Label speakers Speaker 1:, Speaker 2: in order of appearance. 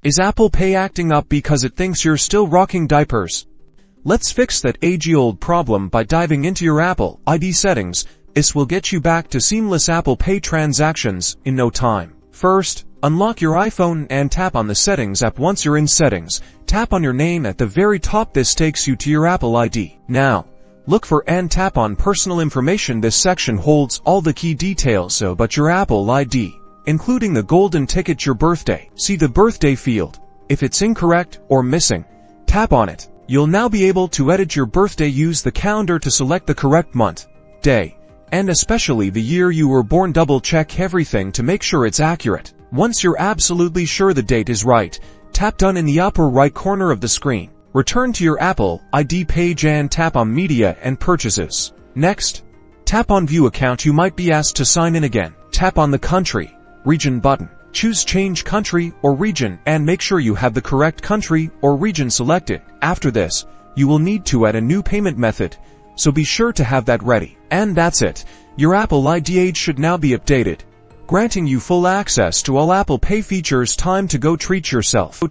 Speaker 1: Is Apple Pay acting up because it thinks you're still rocking diapers? Let's fix that age-old problem by diving into your Apple ID settings. This will get you back to seamless Apple Pay transactions in no time. First, unlock your iPhone and tap on the Settings app. Once you're in Settings, tap on your name at the very top. This takes you to your Apple ID. Now, look for and tap on Personal Information. This section holds all the key details about your Apple ID, including the golden ticket, your birthday. See the birthday field. If it's incorrect or missing, tap on it. You'll now be able to edit your birthday. Use the calendar to select the correct month, day, and especially the year you were born. Double check everything to make sure it's accurate. Once you're absolutely sure the date is right, tap Done in the upper right corner of the screen. Return to your Apple ID page and tap on Media and Purchases. Next, tap on View Account. You might be asked to sign in again. Tap on the Country, Region button. Choose Change Country or Region and make sure you have the correct country or region selected. After this, you will need to add a new payment method, so be sure to have that ready. And that's it. Your Apple ID age should now be updated, granting you full access to all Apple Pay features. Time to go treat yourself.